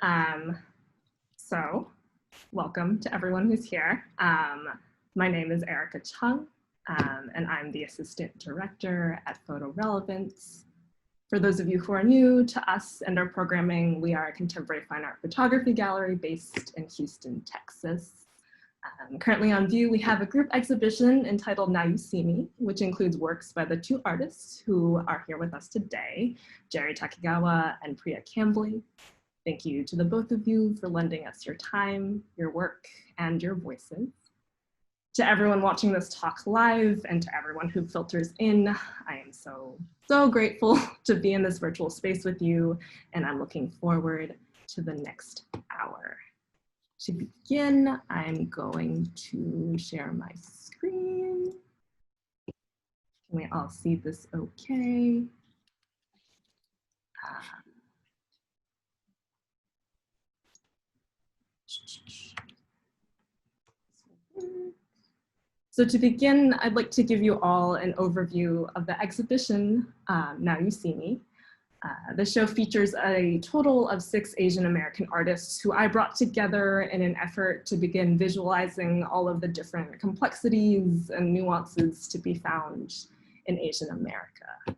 Um, so, welcome to everyone who's here. My name is Erica Cheung, and I'm the Assistant Director at Foto Relevance. For those of you who are new to us and our programming, we are a contemporary fine art photography gallery based in Houston, Texas. Currently on view, we have a group exhibition entitled Now You See Me, which includes works by the two artists who are here with us today, Takigawa and Priya Kambli. Thank you to the both of you for lending us your time, your work, and your voices. To everyone watching this talk live and to everyone who filters in, I am so grateful to be in this virtual space with you, and I'm looking forward to the next hour. To begin, I'm going to share my screen. Can we all see this okay? So to begin, I'd like to give you all an overview of the exhibition, Now You See Me. The show features a total of 6 Asian American artists who I brought together in an effort to begin visualizing all of the different complexities and nuances to be found in Asian America.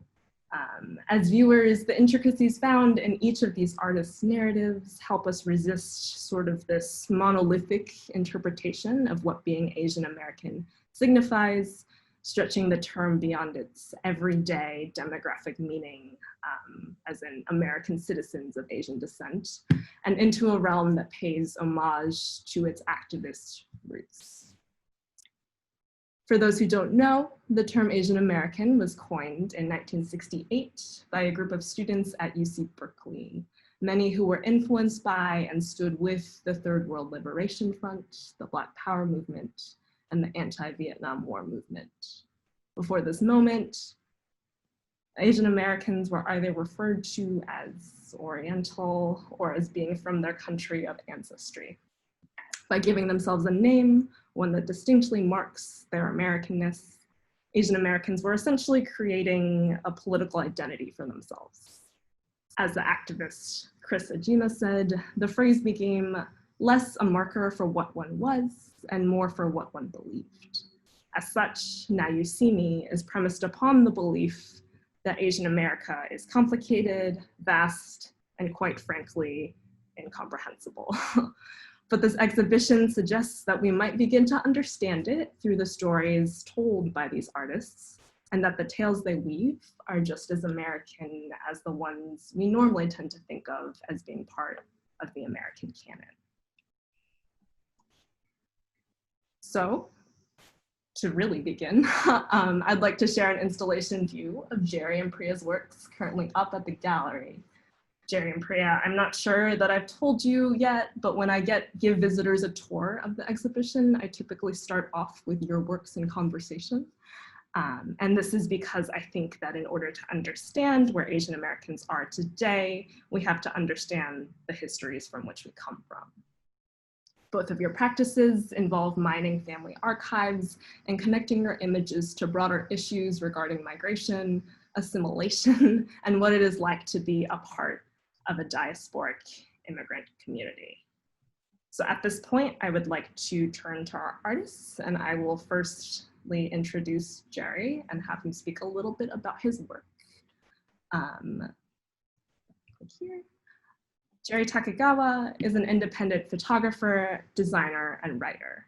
As viewers, the intricacies found in each of these artists' narratives help us resist sort of this monolithic interpretation of what being Asian American signifies, stretching the term beyond its everyday demographic meaning, as in American citizens of Asian descent, and into a realm that pays homage to its activist roots. For those who don't know, the term Asian American was coined in 1968 by a group of students at UC Berkeley, many who were influenced by and stood with the Third World Liberation Front, the Black Power movement, and the anti-Vietnam War movement. Before this moment, Asian Americans were either referred to as Oriental or as being from their country of ancestry. By giving themselves a name, one that distinctly marks their Americanness, Asian Americans were essentially creating a political identity for themselves. As the activist Chris Ajima said, the phrase became less a marker for what one was and more for what one believed. As such, Now You See Me is premised upon the belief that Asian America is complicated, vast, and quite frankly, incomprehensible. But this exhibition suggests that we might begin to understand it through the stories told by these artists, and that the tales they weave are just as American as the ones we normally tend to think of as being part of the American canon. So, to really begin, I'd like to share an installation view of Jerry and Priya's works currently up at the gallery. Jerry and Priya, I'm not sure that I've told you yet, but when I give visitors a tour of the exhibition, I typically start off with your works in conversation. And this is because I think that in order to understand where Asian Americans are today, we have to understand the histories from which we come from. Both of your practices involve mining family archives and connecting your images to broader issues regarding migration, assimilation, and what it is like to be a part of a diasporic immigrant community. So at this point, I would like to turn to our artists, and I will firstly introduce Jerry and have him speak a little bit about his work. Click here. Jerry Takigawa is an independent photographer, designer, and writer.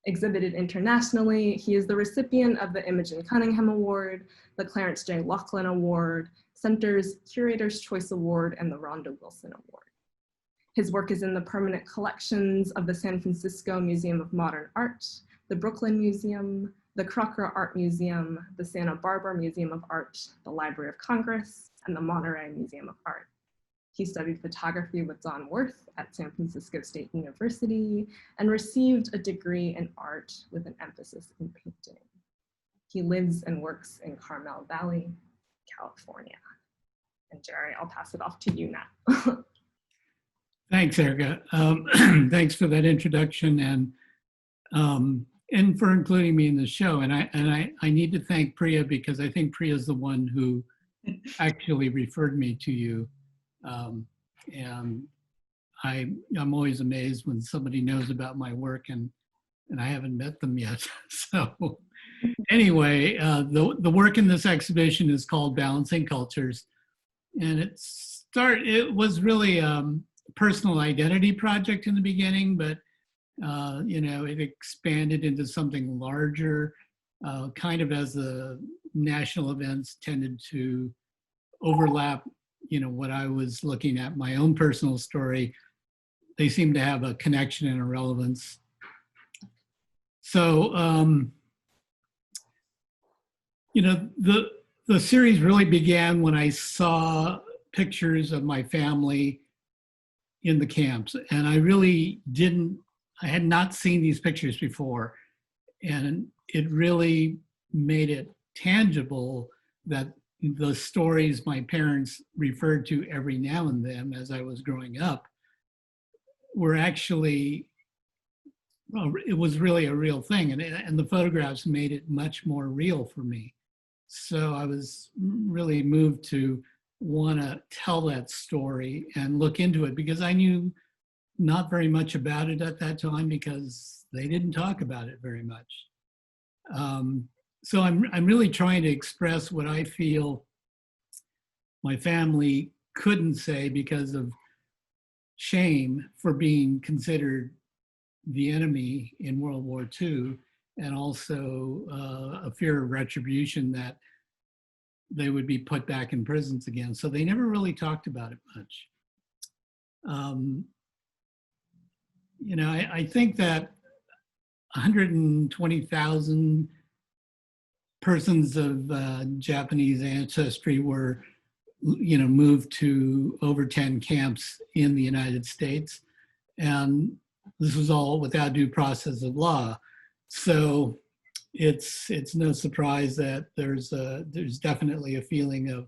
Exhibited internationally, he is the recipient of the Imogen Cunningham Award, the Clarence J. Laughlin Award, Center's Curator's Choice Award, and the Rhonda Wilson Award. His work is in the permanent collections of the San Francisco Museum of Modern Art, the Brooklyn Museum, the Crocker Art Museum, the Santa Barbara Museum of Art, the Library of Congress, and the Monterey Museum of Art. He studied photography with Don Worth at San Francisco State University and received a degree in art with an emphasis in painting. He lives and works in Carmel Valley, California. And Jerry, I'll pass it off to you now. Thanks, Erica. Thanks for that introduction and for including me in the show. And I need to thank Priya because I think Priya is the one who actually referred me to you. And I'm always amazed when somebody knows about my work and I haven't met them yet. So anyway, the work in this exhibition is called Balancing Cultures, and it was really a personal identity project in the beginning, but it expanded into something larger, kind of as the national events tended to overlap, what I was looking at, my own personal story. They seem to have a connection and a relevance. So, the series really began when I saw pictures of my family in the camps, and I had not seen these pictures before, and it really made it tangible that the stories my parents referred to every now and then as I was growing up were actually, well, it was really a real thing, and the photographs made it much more real for me. So I was really moved to want to tell that story and look into it, because I knew not very much about it at that time because they didn't talk about it very much. So I'm really trying to express what I feel my family couldn't say because of shame for being considered the enemy in World War II, and also a fear of retribution that they would be put back in prisons again. So they never really talked about it much. I think that 120,000 persons of Japanese ancestry were, moved to over 10 camps in the United States. And this was all without due process of law. So it's no surprise that there's definitely a feeling of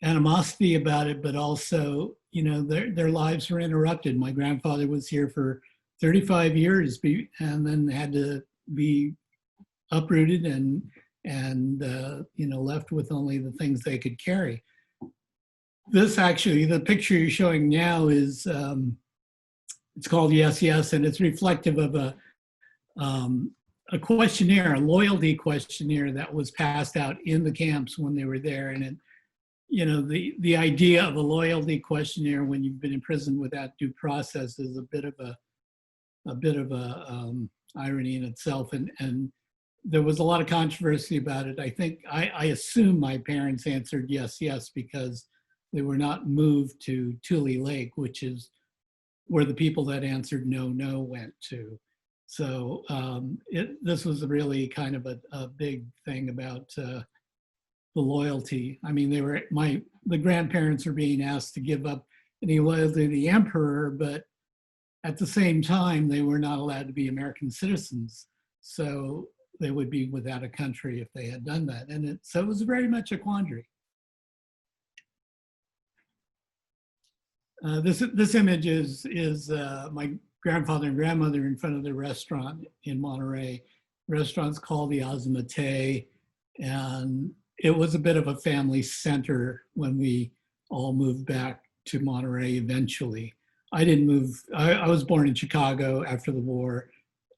animosity about it, but also, their lives were interrupted. My grandfather was here for 35 years and then had to be uprooted and left with only the things they could carry. This actually, the picture you're showing now is, it's called Yes, Yes, and it's reflective of a questionnaire, a loyalty questionnaire that was passed out in the camps when they were there. And the idea of a loyalty questionnaire when you've been in prison without due process is a bit of a irony in itself. And there was a lot of controversy about it. I assume my parents answered yes, yes, because they were not moved to Tule Lake, which is where the people that answered no, no went to. So this was really kind of a big thing about the loyalty. I mean, the grandparents were being asked to give up any loyalty to the emperor, but at the same time, they were not allowed to be American citizens. So they would be without a country if they had done that. And so it was very much a quandary. This image is my grandfather and grandmother in front of the restaurant in Monterey. The restaurant's called the Azamate, and it was a bit of a family center when we all moved back to Monterey eventually. I didn't move, I was born in Chicago after the war,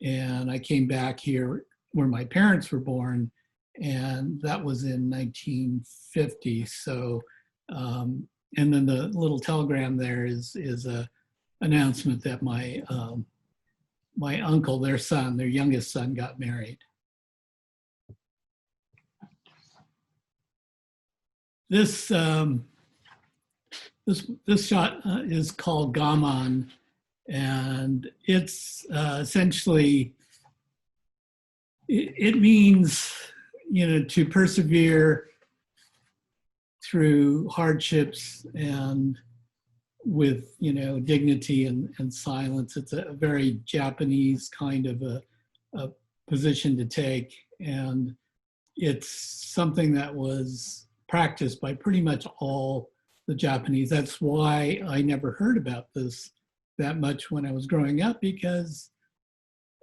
and I came back here where my parents were born, and that was in 1950. So, and then the little telegram there is a announcement that my uncle, their youngest son, got married. This shot is called Gaman, and it's essentially, it means, to persevere through hardships and with, dignity and silence. It's a very Japanese kind of a position to take, and it's something that was practiced by pretty much all the Japanese. That's why I never heard about this that much when I was growing up, because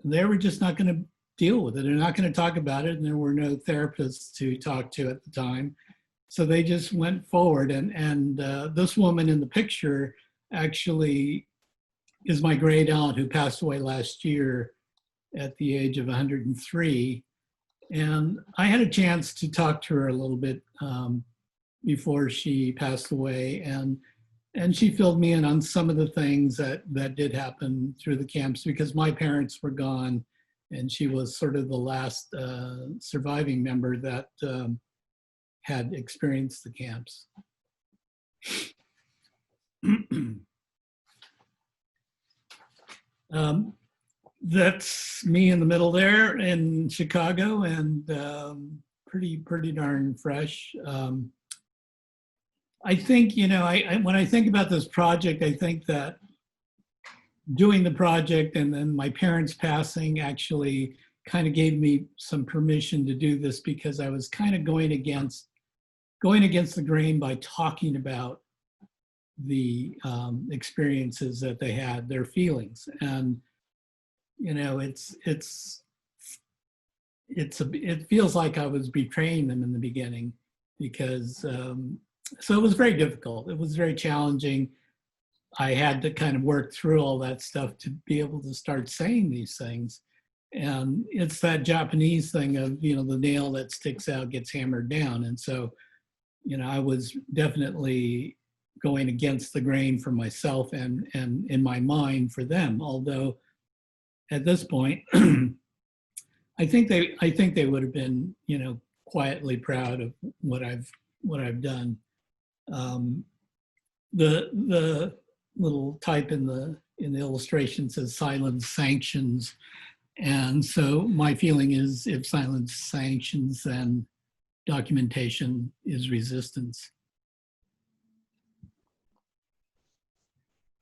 they were just not going to deal with it. They're not going to talk about it, and there were no therapists to talk to at the time. So they just went forward. And this woman in the picture actually is my great aunt who passed away last year at the age of 103. And I had a chance to talk to her a little bit before she passed away. And she filled me in on some of the things that did happen through the camps, because my parents were gone and she was sort of the last surviving member that had experienced the camps. That's me in the middle there in Chicago, and pretty darn fresh. I think, you know, when I think about this project, I think that doing the project and then my parents passing actually kind of gave me some permission to do this, because I was kind of going against the grain by talking about the experiences that they had, their feelings. And, you know, it feels like I was betraying them in the beginning, because so it was very difficult. It was very challenging. I had to kind of work through all that stuff to be able to start saying these things. And it's that Japanese thing of, you know, the nail that sticks out gets hammered down. And so, you know, I was definitely going against the grain for myself and in my mind for them. Although at this point, I think they would have been, you know, quietly proud of what I've done. The little type in the illustration says silence sanctions, and so my feeling is, if silence sanctions, then documentation is resistance.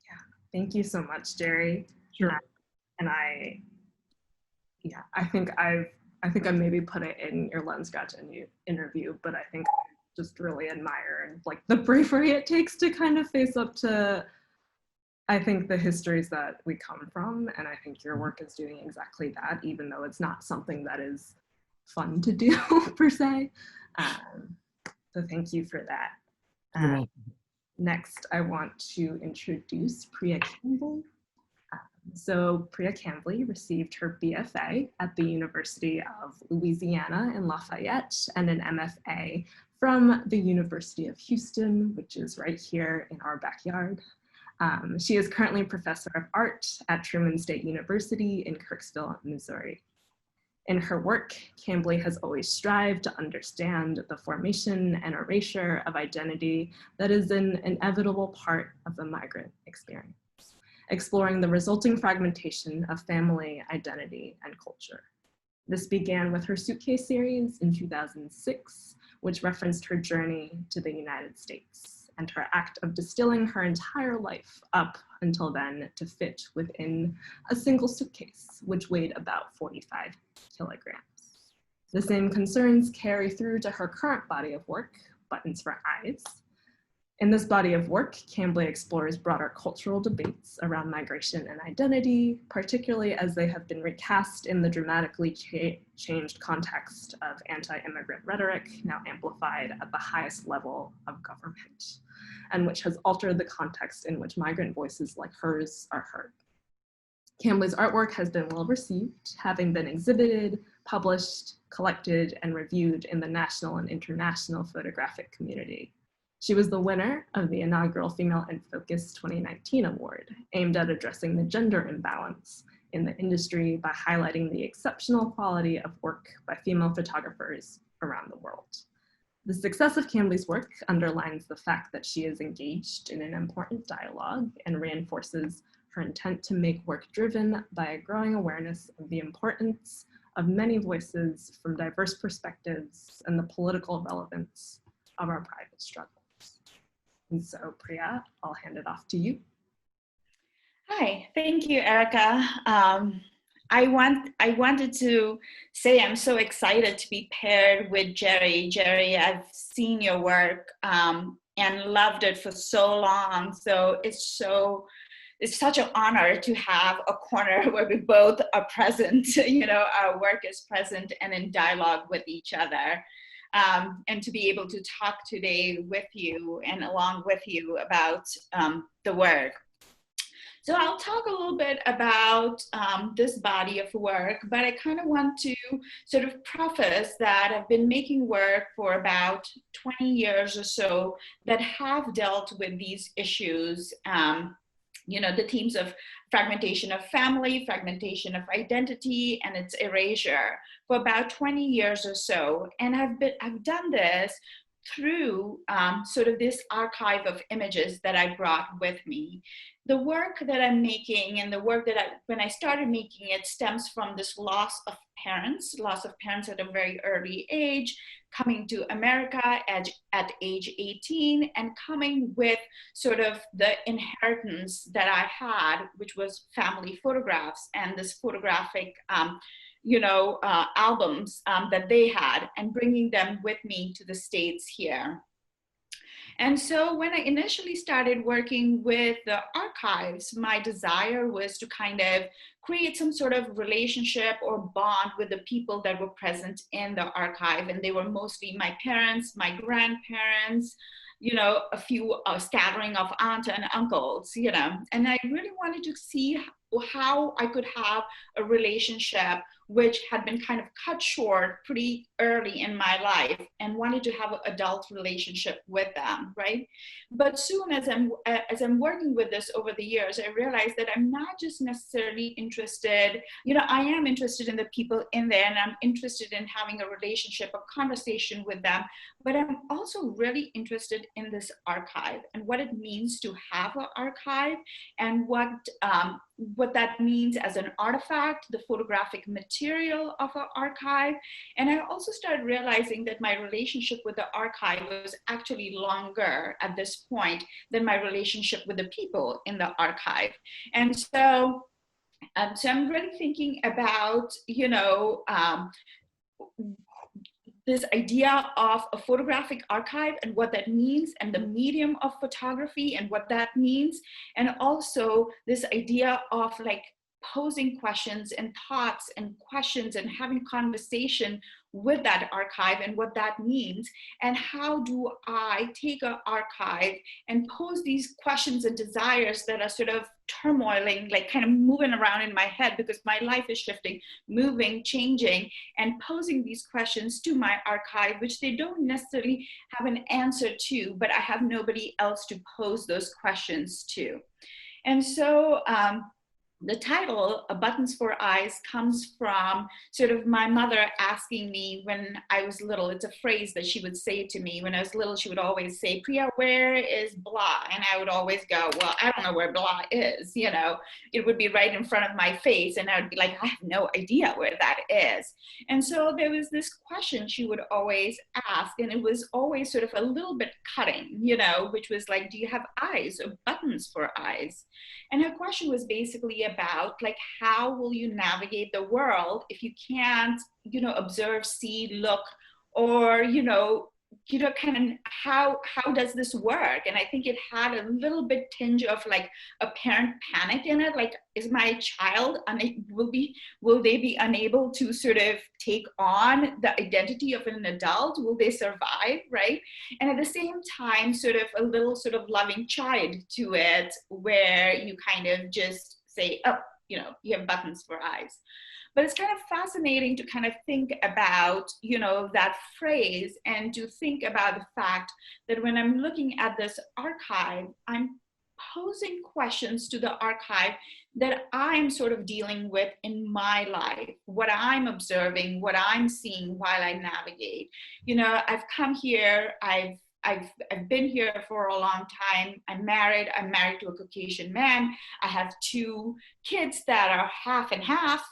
Yeah, thank you so much, Jerry. Sure. And I think I maybe put it in your Lens Scratch interview, but I think I just really admire like the bravery it takes to kind of face up to, I think, the histories that we come from. And I think your work is doing exactly that, even though it's not something that is fun to do per se. So thank you for that. You're welcome. Next, I want to introduce Priya Campbell. So Priya Kambli received her BFA at the University of Louisiana in Lafayette and an MFA from the University of Houston, which is right here in our backyard. She is currently professor of art at Truman State University in Kirksville, Missouri. In her work, Kambli has always strived to understand the formation and erasure of identity that is an inevitable part of the migrant experience, exploring the resulting fragmentation of family, identity, and culture. This began with her Suitcase series in 2006, which referenced her journey to the United States and her act of distilling her entire life up until then to fit within a single suitcase, which weighed about 45 kilograms. The same concerns carry through to her current body of work, Buttons for Eyes. In this body of work, Kambli explores broader cultural debates around migration and identity, particularly as they have been recast in the dramatically changed context of anti-immigrant rhetoric, now amplified at the highest level of government, and which has altered the context in which migrant voices like hers are heard. Kambli's artwork has been well received, having been exhibited, published, collected, and reviewed in the national and international photographic community. She was the winner of the inaugural Female in Focus 2019 award, aimed at addressing the gender imbalance in the industry by highlighting the exceptional quality of work by female photographers around the world. The success of Kambli's work underlines the fact that she is engaged in an important dialogue and reinforces her intent to make work driven by a growing awareness of the importance of many voices from diverse perspectives and the political relevance of our private struggles. And so, Priya, I'll hand it off to you. Hi, thank you, Erica. I wanted to say I'm so excited to be paired with Jerry. Jerry, I've seen your work and loved it for so long. So it's such an honor to have a corner where we both are present. You know, our work is present and in dialogue with each other. And to be able to talk today with you and along with you about the work. So I'll talk a little bit about this body of work, but I kind of want to sort of preface that I've been making work for about 20 years or so that have dealt with these issues, the themes of fragmentation of family, fragmentation of identity, and its erasure for about 20 years or so. And I've done this through sort of this archive of images that I brought with me. The work that I'm making and the work that when I started making it stems from this loss of parents at a very early age, coming to America at age 18, and coming with sort of the inheritance that I had, which was family photographs and this photographic albums that they had, and bringing them with me to the States here. And so when I initially started working with the archives, my desire was to kind of create some sort of relationship or bond with the people that were present in the archive. And they were mostly my parents, my grandparents, a few scattering of aunts and uncles, and I really wanted to see how I could have a relationship which had been kind of cut short pretty early in my life, and wanted to have an adult relationship with them, right? But soon as I'm working with this over the years, I realized that I'm not just necessarily interested, I am interested in the people in there, and I'm interested in having a relationship, a conversation with them, but I'm also really interested in this archive and what it means to have an archive, and what that means as an artifact, the photographic material of an archive. And I also started realizing that my relationship with the archive was actually longer at this point than my relationship with the people in the archive. And so I'm really thinking about, this idea of a photographic archive and what that means, and the medium of photography and what that means. And also this idea of like posing questions and thoughts and questions and having conversation with that archive and what that means, and how do I take an archive and pose these questions and desires that are sort of turmoiling, like kind of moving around in my head because my life is shifting, moving, changing, and posing these questions to my archive, which they don't necessarily have an answer to, but I have nobody else to pose those questions to. And so the title, Buttons for Eyes, comes from sort of my mother asking me when I was little. It's a phrase that she would say to me when I was little. She would always say, "Priya, where is blah?" And I would always go, "Well, I don't know where blah is." It would be right in front of my face, and I would be like, "I have no idea where that is." And so there was this question she would always ask, and it was always sort of a little bit cutting, which was like, "Do you have eyes or buttons for eyes?" And her question was basically about like, how will you navigate the world if you can't, observe, see, look, or, kind of how does this work? And I think it had a little bit tinge of like a parent panic in it. Like, is my child, will they be unable to sort of take on the identity of an adult? Will they survive, right? And at the same time, sort of a little sort of loving child to it, where you kind of just say, oh, you have buttons for eyes. But it's kind of fascinating to kind of think about, that phrase, and to think about the fact that when I'm looking at this archive, I'm posing questions to the archive that I'm sort of dealing with in my life, what I'm observing, what I'm seeing while I navigate. I've come here, I've been here for a long time. I'm married to a Caucasian man. I have 2 kids that are half and half,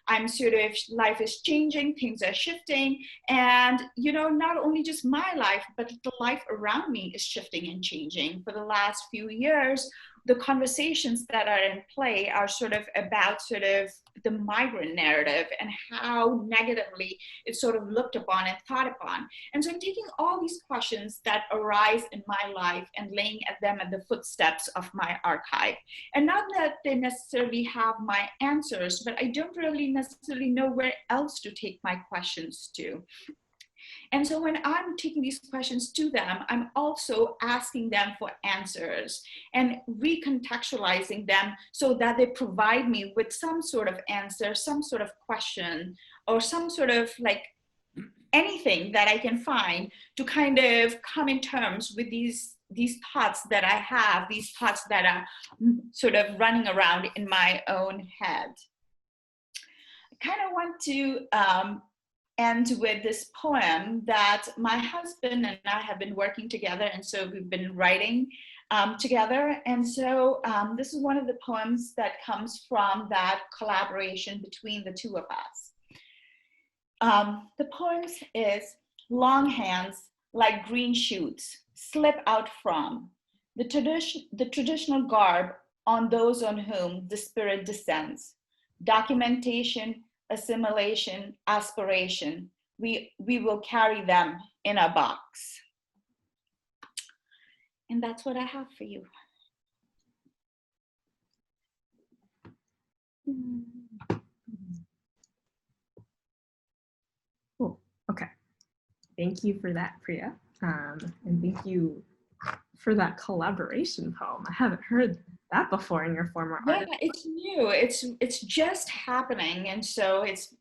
I'm sort of, life is changing, things are shifting. And, not only just my life, but the life around me is shifting and changing. For the last few years, the conversations that are in play are sort of about sort of the migrant narrative and how negatively it's sort of looked upon and thought upon. And so I'm taking all these questions that arise in my life and laying at them at the footsteps of my archive. And not that they necessarily have my answers, but I don't really necessarily know where else to take my questions to. And so when I'm taking these questions to them, I'm also asking them for answers and recontextualizing them so that they provide me with some sort of answer, some sort of question, or some sort of like anything that I can find to kind of come in terms with these thoughts that I have, these thoughts that are sort of running around in my own head. I kind of want to end with this poem that my husband and I have been working together, and so we've been writing together. And so this is one of the poems that comes from that collaboration between the two of us. The poem is, long hands like green shoots slip out from the traditional garb on those on whom the spirit descends. Documentation, assimilation, aspiration, we will carry them in a box. And that's what I have for you. Cool. Okay. Thank you for that, Priya. And thank you for that collaboration poem. I haven't heard that before in your former art. Yeah, it's new. It's just happening, and so it's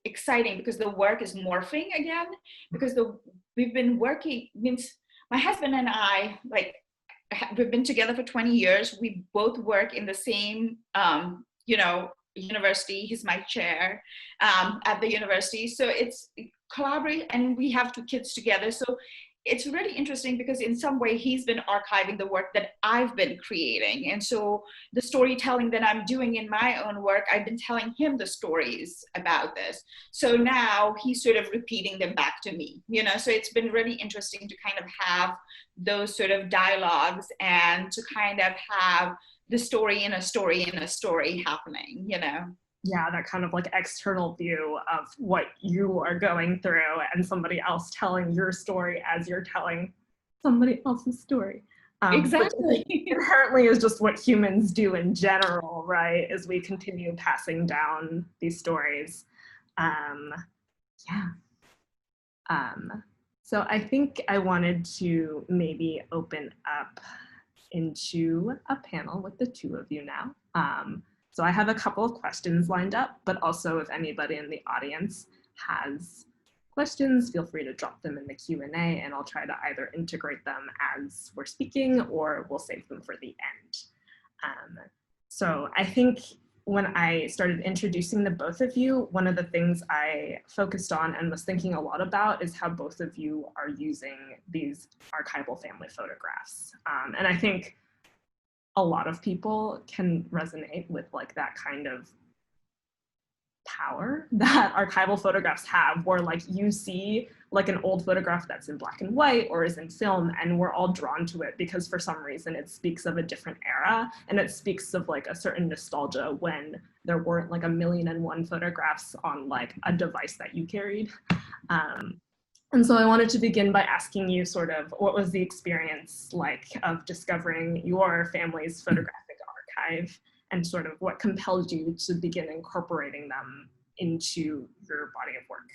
exciting because the work is morphing again. Because we've been working. Means my husband and I, like, we've been together for 20 years. We both work in the same, university. He's my chair at the university. So it's collaborate, and we have 2 kids together. So it's really interesting because in some way he's been archiving the work that I've been creating. And so the storytelling that I'm doing in my own work, I've been telling him the stories about this. So now he's sort of repeating them back to me, so it's been really interesting to kind of have those sort of dialogues and to kind of have the story in a story in a story happening, Yeah, that kind of like external view of what you are going through and somebody else telling your story as you're telling somebody else's story. Exactly. Inherently is just what humans do in general, right? As we continue passing down these stories. So I think I wanted to maybe open up into a panel with the 2 of you now. So I have a couple of questions lined up, but also if anybody in the audience has questions, feel free to drop them in the Q&A and I'll try to either integrate them as we're speaking or we'll save them for the end. So I think when I started introducing the both of you, one of the things I focused on and was thinking a lot about is how both of you are using these archival family photographs. And I think a lot of people can resonate with like that kind of power that archival photographs have, where like you see like an old photograph that's in black and white or is in film and we're all drawn to it because for some reason it speaks of a different era and it speaks of like a certain nostalgia when there weren't like 1,000,001 photographs on like a device that you carried. And so I wanted to begin by asking you sort of what was the experience like of discovering your family's photographic archive and sort of what compelled you to begin incorporating them into your body of work?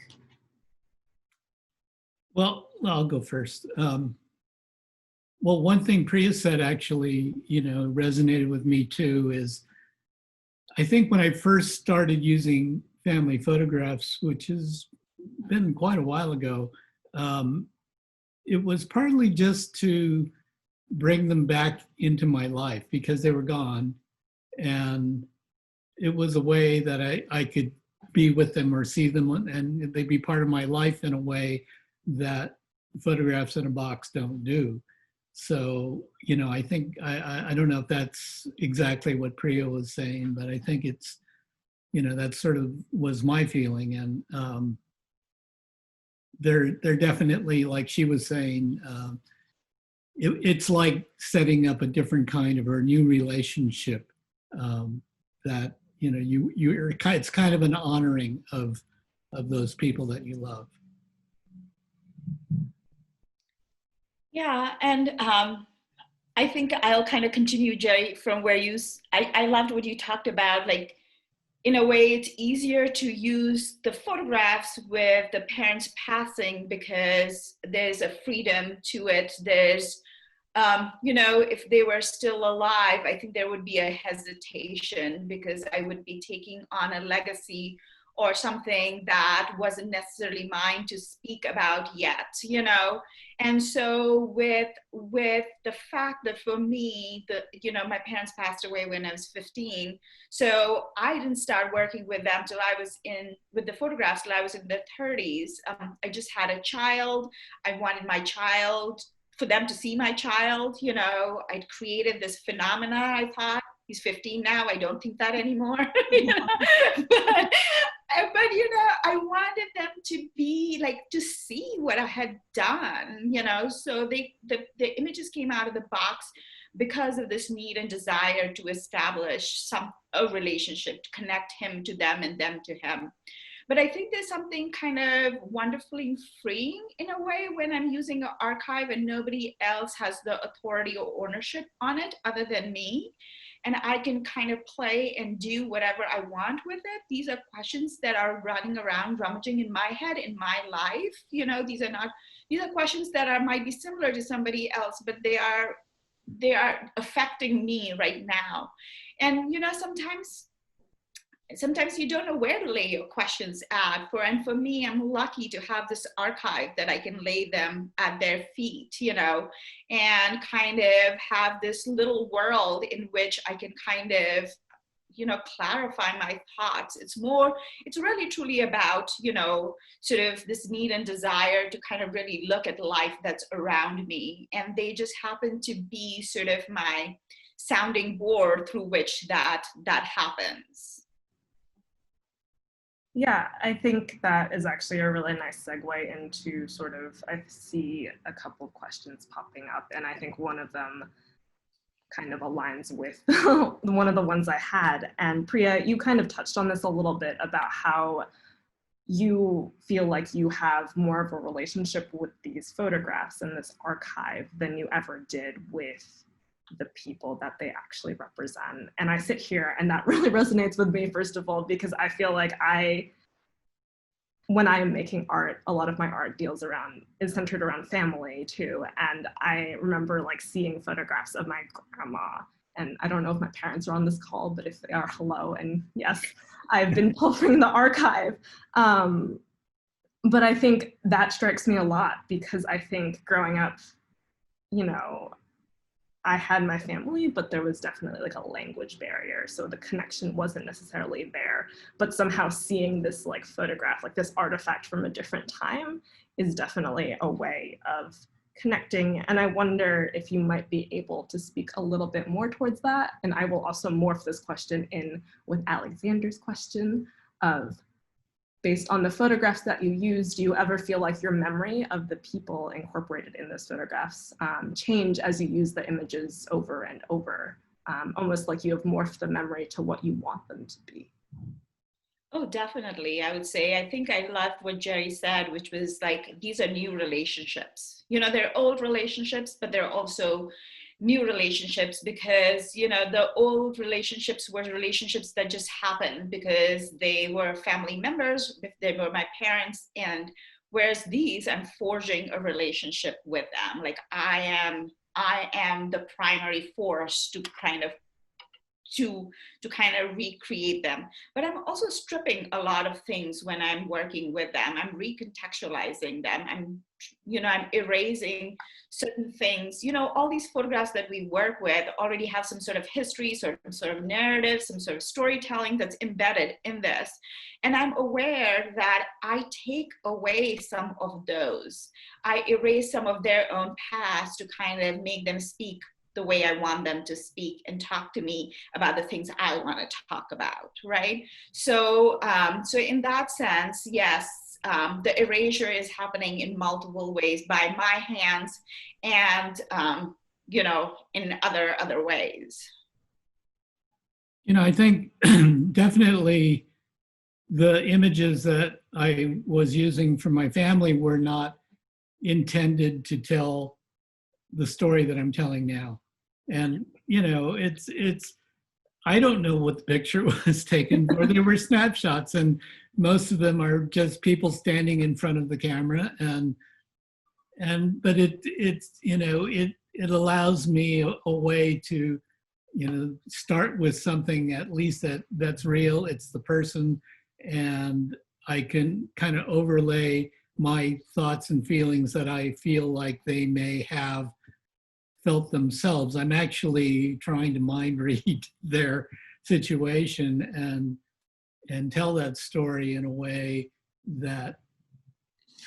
Well, I'll go first. Well, one thing Priya said actually, resonated with me too is I think when I first started using family photographs, which has been quite a while ago, it was partly just to bring them back into my life because they were gone. And it was a way that I could be with them or see them and they'd be part of my life in a way that photographs in a box don't do. So, I think, I don't know if that's exactly what Priya was saying, but I think it's, that sort of was my feeling. And they're definitely, like she was saying, it's like setting up a different kind of or a new relationship that it's kind of an honoring of those people that you love. Yeah, and I think I'll kind of continue, Jerry, from where I loved what you talked about, like in a way, it's easier to use the photographs with the parents passing because there's a freedom to it. There's, if they were still alive, I think there would be a hesitation because I would be taking on a legacy or something that wasn't necessarily mine to speak about yet, And so with the fact that for me, my parents passed away when I was 15, so I didn't start working with them till I was with the photographs till I was in their 30s. I just had a child. I wanted my child, for them to see my child, I'd created this phenomena, I thought. He's 15 now. I don't think that anymore. But I wanted them to be like, to see what I had done, So the images came out of the box because of this need and desire to establish a relationship, to connect him to them and them to him. But I think there's something kind of wonderfully freeing in a way when I'm using an archive and nobody else has the authority or ownership on it other than me. And I can kind of play and do whatever I want with it. These are questions that are running around, rummaging in my head, in my life. These are questions that might be similar to somebody else, but they are affecting me right now. And, sometimes you don't know where to lay your questions at. And for me, I'm lucky to have this archive that I can lay them at their feet, and kind of have this little world in which I can kind of, clarify my thoughts. It's really truly about, sort of this need and desire to kind of really look at life that's around me. And they just happen to be sort of my sounding board through which that happens. Yeah, I think that is actually a really nice segue into sort of, I see a couple of questions popping up, and I think one of them kind of aligns with one of the ones I had. And Priya, you kind of touched on this a little bit about how you feel like you have more of a relationship with these photographs and this archive than you ever did with the people that they actually represent. And I sit here and that really resonates with me, first of all, because I feel like when I am making art, a lot of my art is centered around family too. And I remember like seeing photographs of my grandma, and I don't know if my parents are on this call, but if they are, hello. And yes, I've been pilfering the archive. But I think that strikes me a lot because I think growing up, I had my family, but there was definitely like a language barrier. So the connection wasn't necessarily there, but somehow seeing this like photograph, like this artifact from a different time is definitely a way of connecting. And I wonder if you might be able to speak a little bit more towards that. And I will also morph this question in with Alexander's question of, based on the photographs that you use, do you ever feel like your memory of the people incorporated in those photographs change as you use the images over and over, almost like you have morphed the memory to what you want them to be? Oh, definitely. I would say, I think I loved what Jerry said, which was like, these are new relationships. They're old relationships, but they're also new relationships because, the old relationships were relationships that just happened because they were family members, if they were my parents, and whereas these, I'm forging a relationship with them. Like I am the primary force to kind of recreate them. But I'm also stripping a lot of things when I'm working with them. I'm recontextualizing them. I'm erasing certain things. All these photographs that we work with already have some sort of history, some sort of narrative, some sort of storytelling that's embedded in this. And I'm aware that I take away some of those. I erase some of their own past to kind of make them speak the way I want them to speak and talk to me about the things I want to talk about, right? So, so in that sense, yes, the erasure is happening in multiple ways by my hands and, in other ways. I think definitely the images that I was using from my family were not intended to tell the story that I'm telling now. And, I don't know what the picture was taken for. There were snapshots, and most of them are just people standing in front of the camera, but it's it allows me a way to start with something at least that's real. It's the person, and I can kind of overlay my thoughts and feelings that I feel like they may have felt themselves. I'm actually trying to mind read their situation and tell that story in a way that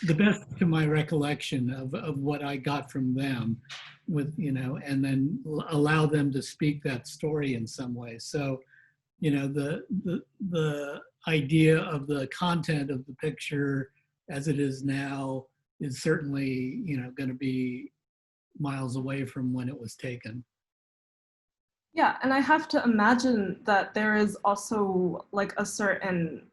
the best to my recollection of what I got from them with, and then allow them to speak that story in some way. So, the idea of the content of the picture as it is now is certainly, going to be miles away from when it was taken. Yeah, and I have to imagine that there is also like a certain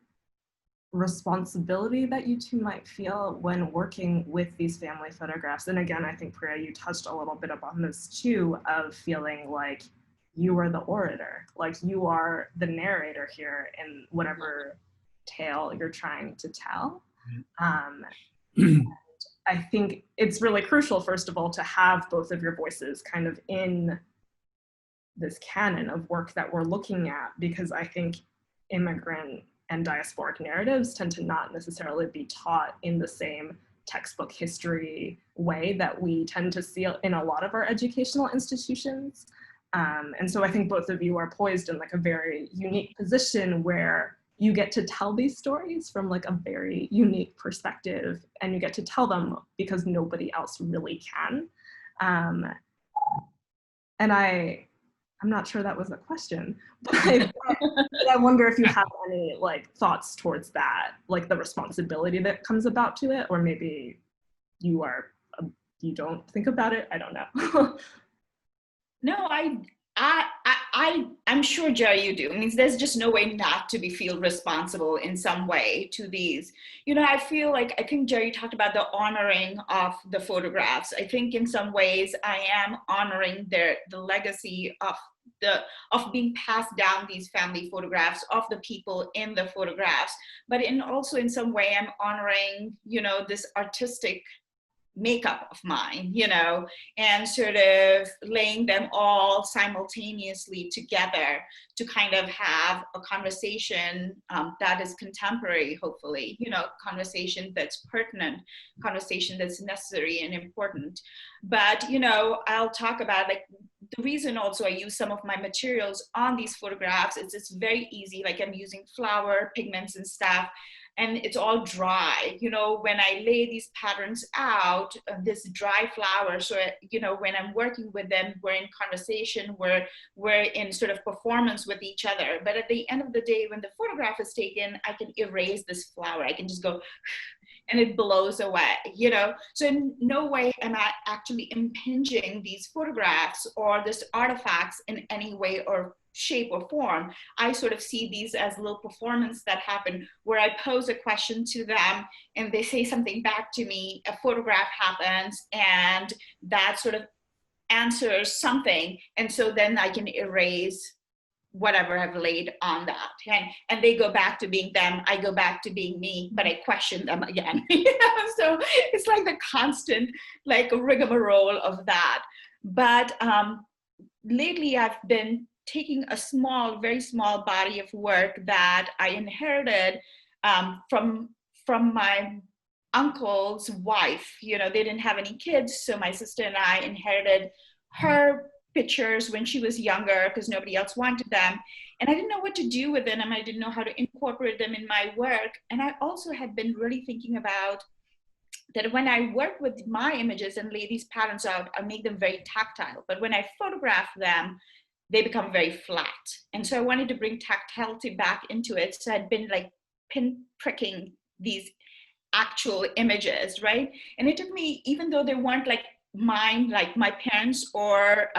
responsibility that you two might feel when working with these family photographs. And again, I think Priya, you touched a little bit upon this too, of feeling like you are the orator, like you are the narrator here in whatever tale you're trying to tell. I think it's really crucial, first of all, to have both of your voices kind of in this canon of work that we're looking at, because I think immigrant and diasporic narratives tend to not necessarily be taught in the same textbook history way that we tend to see in a lot of our educational institutions. And so I think both of you are poised in like a very unique position where you get to tell these stories from like a very unique perspective, and you get to tell them because nobody else really can. And I'm not sure that was a question, but I wonder if you have any like thoughts towards that, like the responsibility that comes about to it, or maybe you don't think about it. I don't know. No, I'm sure, Jerry, you do. I mean, there's just no way not to feel responsible in some way to these. I think Jerry talked about the honoring of the photographs. I think in some ways I am honoring the legacy of being passed down, these family photographs of the people in the photographs, but also in some way I'm honoring, this artistic makeup of mine, and sort of laying them all simultaneously together to kind of have a conversation that is contemporary, hopefully, conversation that's pertinent, conversation that's necessary and important. But, I'll talk about like the reason also I use some of my materials on these photographs is it's very easy, like I'm using flour, pigments and stuff, and it's all dry. When I lay these patterns out, this dry flower, so, when I'm working with them, we're in conversation, we're in sort of performance with each other. But at the end of the day, when the photograph is taken, I can erase this flower. I can just go, and it blows away, So in no way am I actually impinging these photographs or these artifacts in any way or shape or form. I sort of see these as little performance that happen where I pose a question to them and they say something back to me, a photograph happens, and that sort of answers something. And so then I can erase whatever I've laid on that. And they go back to being them, I go back to being me, but I question them again. So it's like the constant like rigmarole of that. But lately I've been taking a very small body of work that I inherited from my uncle's wife. They didn't have any kids, so my sister and I inherited her pictures when she was younger because nobody else wanted them. And I didn't know what to do with them. I didn't know how to incorporate them in my work. And I also had been really thinking about that when I work with my images and lay these patterns out, I make them very tactile. But when I photograph them, they become very flat. And so I wanted to bring tactility back into it. So I'd been like pinpricking these actual images, right? And it took me, even though they weren't like mine, like my parents or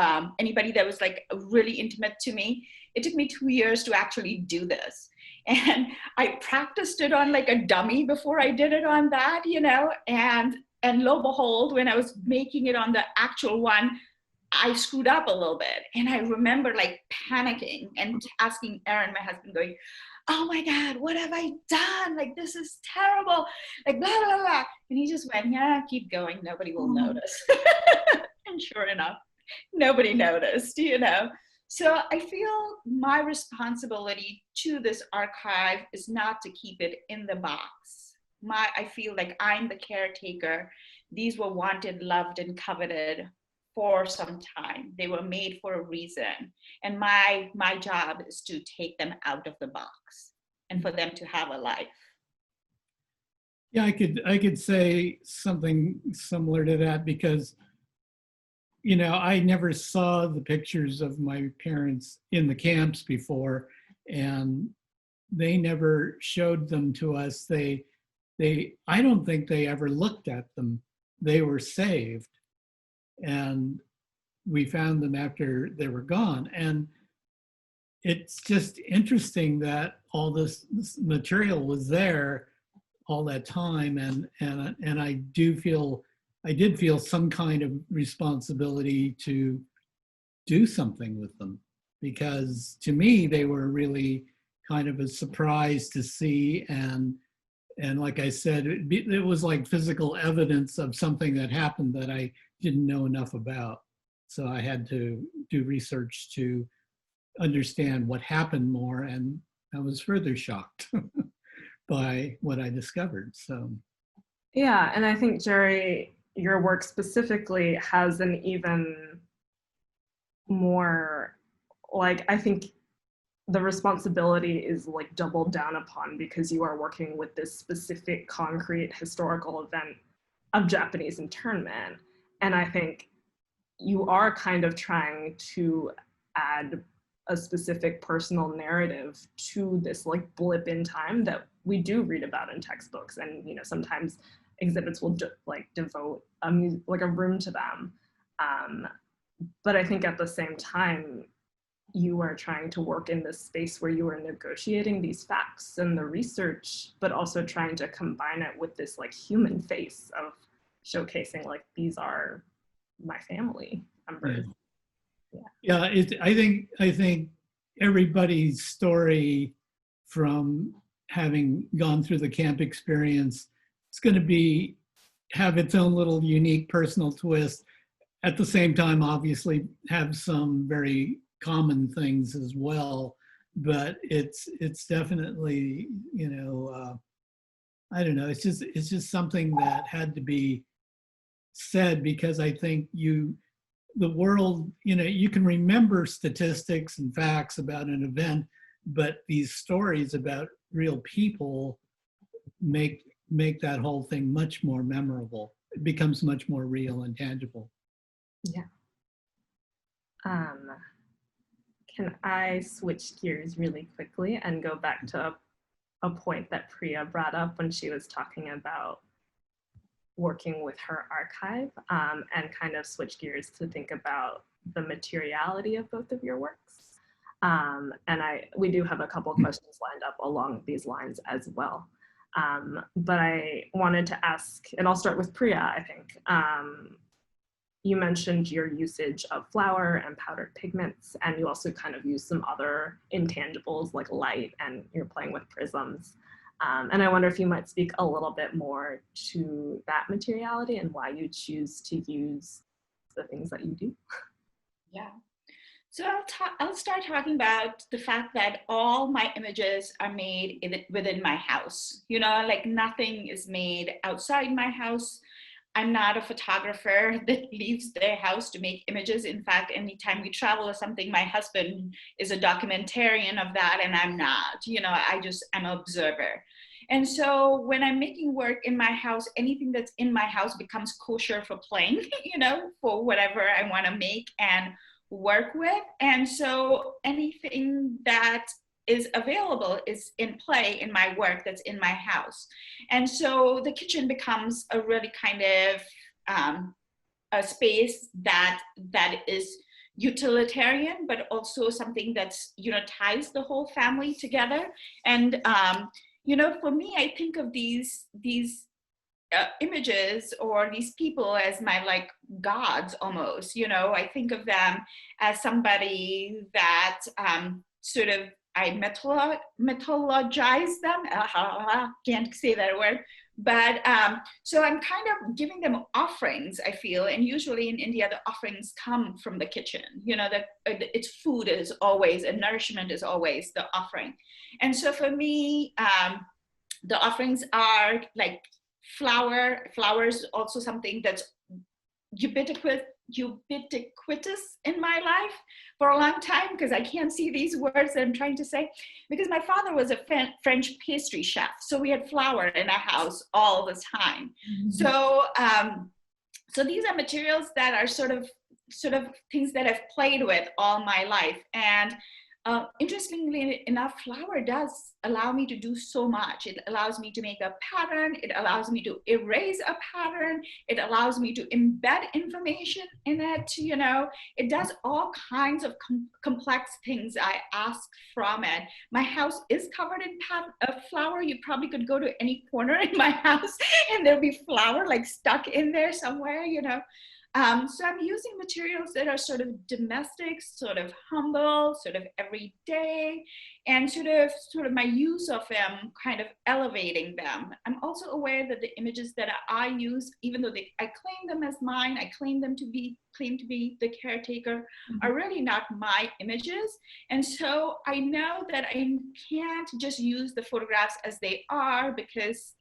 anybody that was like really intimate to me, it took me 2 years to actually do this. And I practiced it on like a dummy before I did it on that, and lo and behold, when I was making it on the actual one, I screwed up a little bit. And I remember like panicking and asking Aaron, my husband, going, oh my God, what have I done? Like, this is terrible. Like, blah, blah, blah. And he just went, yeah, keep going. Nobody will notice. And sure enough, nobody noticed, you know. So I feel my responsibility to this archive is not to keep it in the box. I feel like I'm the caretaker. These were wanted, loved, and coveted for some time. They were made for a reason. And my job is to take them out of the box and for them to have a life. Yeah, I could say something similar to that because, you know, I never saw the pictures of my parents in the camps before, and they never showed them to us. I don't think they ever looked at them. They were saved, and we found them after they were gone. And it's just interesting that all this material was there all that time, and I did feel some kind of responsibility to do something with them, because to me they were really kind of a surprise to see, and like I said, it was like physical evidence of something that happened that I didn't know enough about. So I had to do research to understand what happened more, and I was further shocked by what I discovered. So yeah, and I think, Jerry, your work specifically has an even more, like, I think the responsibility is like doubled down upon because you are working with this specific concrete historical event of Japanese internment. And I think you are kind of trying to add a specific personal narrative to this like blip in time that we do read about in textbooks, and you know, sometimes exhibits will devote a room to them, but I think at the same time you are trying to work in this space where you are negotiating these facts and the research, but also trying to combine it with this like human face of showcasing like, these are my family members. Yeah, I think everybody's story, from having gone through the camp experience, it's going to have its own little unique personal twist. At the same time, obviously, have some very common things as well. But it's definitely, you know, I don't know. It's just something that had to be said, because I think the world, you know, you can remember statistics and facts about an event, but these stories about real people make that whole thing much more memorable. It becomes much more real and tangible. Yeah. Can I switch gears really quickly and go back to a point that Priya brought up when she was talking about working with her archive, and kind of switch gears to think about the materiality of both of your works. And we do have a couple of questions lined up along these lines as well. But I wanted to ask, and I'll start with Priya, I think. You mentioned your usage of flour and powdered pigments, and you also kind of use some other intangibles like light, and you're playing with prisms. And I wonder if you might speak a little bit more to that materiality and why you choose to use the things that you do. Yeah. So I'll start talking about the fact that all my images are made within my house. You know, like nothing is made outside my house. I'm not a photographer that leaves their house to make images. In fact, anytime we travel or something, my husband is a documentarian of that, and I'm not. You know, I'm an observer. And so when I'm making work in my house, anything that's in my house becomes kosher for playing, you know, for whatever I want to make and work with. And so anything that is available is in play in my work that's in my house. And so the kitchen becomes a really kind of a space that is utilitarian, but also something that's, you know, ties the whole family together. And, you know, for me, I think of these images or these people as my like gods almost, you know. I think of them as somebody that sort of I mythologize them. Can't say that word. But so I'm kind of giving them offerings, I feel. And usually in India, the offerings come from the kitchen. You know, that it's food is always, and nourishment is always the offering. And so for me, the offerings are like flour. Flour is also something that's ubiquitous in my life for a long time, because I can't see these words that I'm trying to say, because my father was a French pastry chef. So we had flour in our house all the time. Mm-hmm. So, so these are materials that are sort of things that I've played with all my life. And interestingly enough, flour does allow me to do so much. It allows me to make a pattern. It allows me to erase a pattern. It allows me to embed information in it. You know, it does all kinds of complex things I ask from it. My house is covered in flour. You probably could go to any corner in my house and there'll be flour like stuck in there somewhere, you know. So I'm using materials that are sort of domestic, sort of humble, sort of everyday, and sort of my use of them kind of elevating them. I'm also aware that the images that I use, even though I claim them as mine, I claim to be the caretaker, mm-hmm. are really not my images. And so I know that I can't just use the photographs as they are, because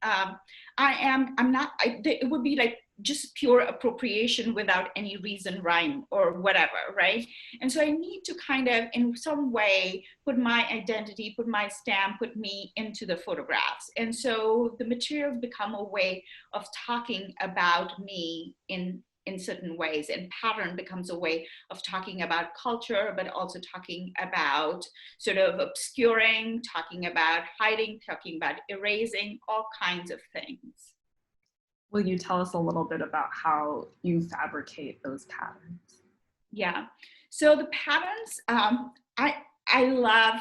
it would be like just pure appropriation without any reason, rhyme, or whatever, right? And so I need to kind of, in some way, put my identity, put my stamp, put me into the photographs. And so the materials become a way of talking about me in certain ways, and pattern becomes a way of talking about culture, but also talking about sort of obscuring, talking about hiding, talking about erasing, all kinds of things. Will you tell us a little bit about how you fabricate those patterns? Yeah, so the patterns, I love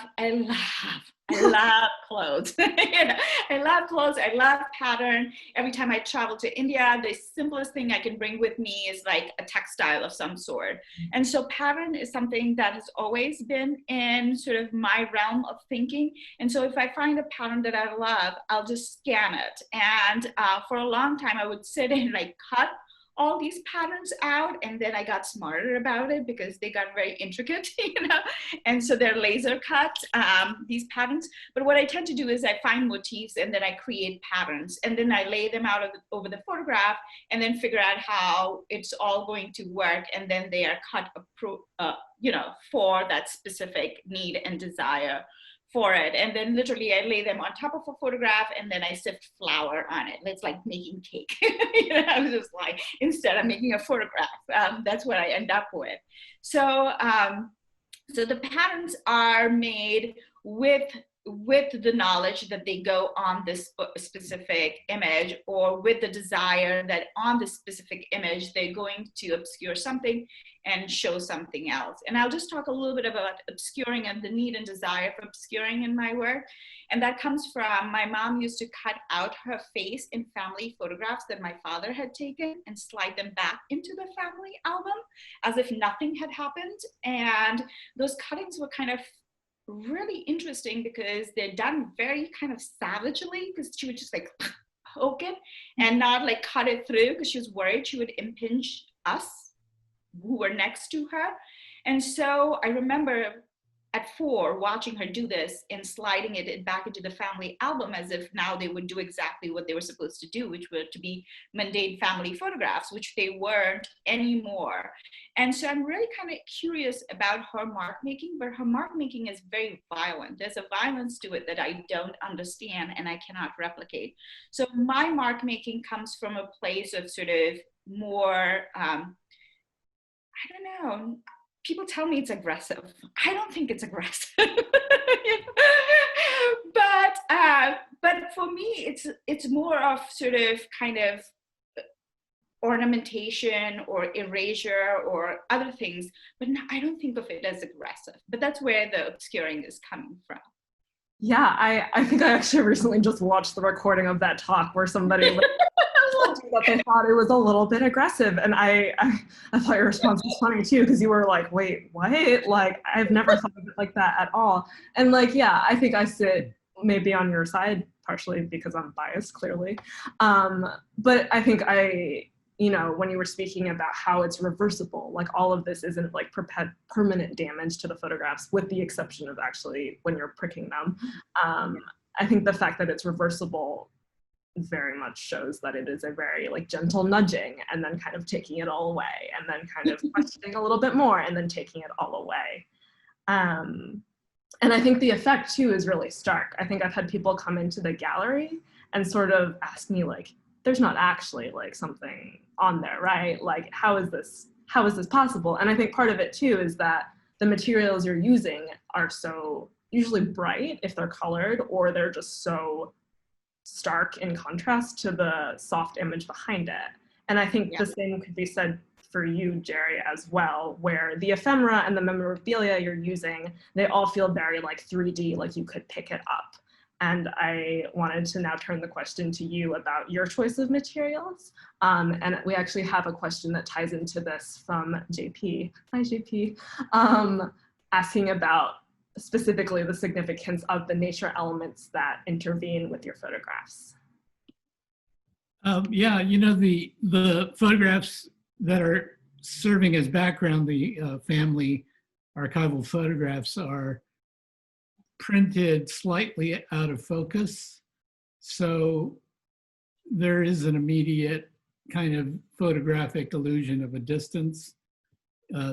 clothes. I love clothes. I love pattern. Every time I travel to India, the simplest thing I can bring with me is like a textile of some sort. And so pattern is something that has always been in sort of my realm of thinking. And so if I find a pattern that I love, I'll just scan it. And for a long time, I would sit and like cut all these patterns out, and then I got smarter about it because they got very intricate, you know, and so they're laser cut, these patterns. But what I tend to do is I find motifs and then I create patterns, and then I lay them out over the photograph, and then figure out how it's all going to work, and then they are cut, you know, for that specific need and desire for it. And then literally I lay them on top of a photograph, and then I sift flour on it. It's like making cake. You know, I was just like, instead of making a photograph, that's what I end up with. So, so the patterns are made with the knowledge that they go on this specific image, or with the desire that on this specific image, they're going to obscure something and show something else. And I'll just talk a little bit about obscuring and the need and desire for obscuring in my work. And that comes from, my mom used to cut out her face in family photographs that my father had taken and slide them back into the family album as if nothing had happened. And those cuttings were kind of really interesting because they're done very kind of savagely, because she would just like poke it and not like cut it through, because she was worried she would impinge us who were next to her. And so I remember at 4 watching her do this and sliding it back into the family album as if now they would do exactly what they were supposed to do, which were to be mundane family photographs, which they weren't anymore. And so I'm really kind of curious about her mark making, but her mark making is very violent. There's a violence to it that I don't understand and I cannot replicate. So my mark making comes from a place of sort of more, I don't know, people tell me it's aggressive. I don't think it's aggressive. But for me, it's more of sort of kind of ornamentation or erasure or other things, but no, I don't think of it as aggressive. But that's where the obscuring is coming from. Yeah, I think I actually recently just watched the recording of that talk where somebody that they thought it was a little bit aggressive. And I thought your response was funny too, because you were like, wait, what? Like, I've never thought of it like that at all. And like, yeah, I think I sit maybe on your side, partially because I'm biased, clearly. But I think when you were speaking about how it's reversible, like all of this isn't like permanent damage to the photographs, with the exception of actually when you're pricking them. I think the fact that it's reversible very much shows that it is a very like gentle nudging, and then kind of taking it all away, and then kind of questioning a little bit more, and then taking it all away. And I think the effect too is really stark. I think I've had people come into the gallery and sort of ask me like, there's not actually like something on there, right? Like, how is this possible? And I think part of it too is that the materials you're using are so usually bright if they're colored, or they're just so stark in contrast to the soft image behind it. And I think the same could be said for you, Jerry, as well, where the ephemera and the memorabilia you're using, they all feel very like 3D, like you could pick it up. And I wanted to now turn the question to you about your choice of materials. And we actually have a question that ties into this from JP. Hi, JP. Asking about specifically the significance of the nature elements that intervene with your photographs. Yeah, the photographs that are serving as background, the family archival photographs, are printed slightly out of focus. So there is an immediate kind of photographic illusion of a distance.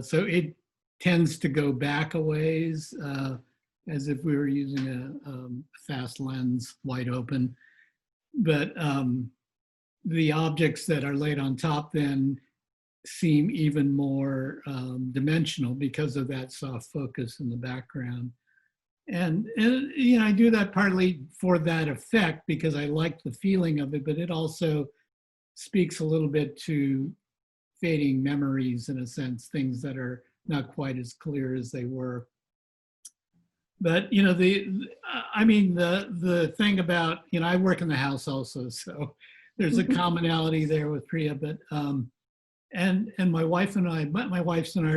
So it tends to go back a ways, as if we were using a fast lens wide open. But the objects that are laid on top then seem even more dimensional because of that soft focus in the background. And I do that partly for that effect because I like the feeling of it, but it also speaks a little bit to fading memories, in a sense, things that are not quite as clear as they were. But the thing about, I work in the house also, so there's a commonality there with Priya. But and my wife and I,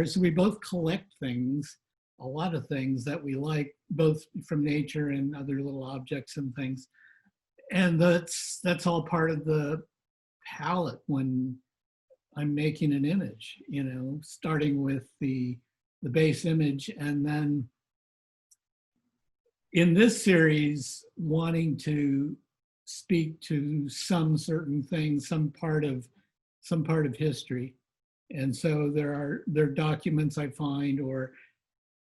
so we both collect things, a lot of things that we like, both from nature and other little objects and things. And that's all part of the palette when I'm making an image, starting with the base image, and then in this series, wanting to speak to some certain thing, some part of history. And so there are documents I find, or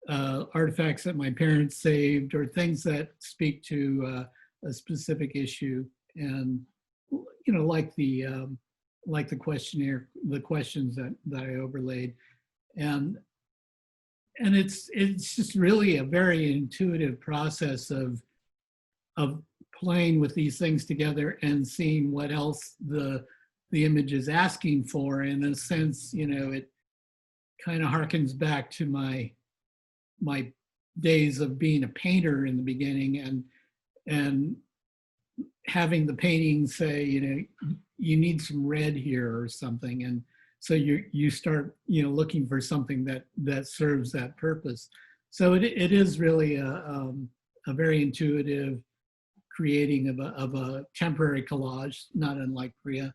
artifacts that my parents saved, or things that speak to a specific issue. And like the questionnaire, the questions that I overlaid. And it's just really a very intuitive process of playing with these things together and seeing what else the image is asking for. In a sense, it kind of harkens back to my days of being a painter in the beginning, and having the painting say, you need some red here or something, and so you start looking for something that serves that purpose. So it is really a very intuitive creating of a temporary collage, not unlike Priya,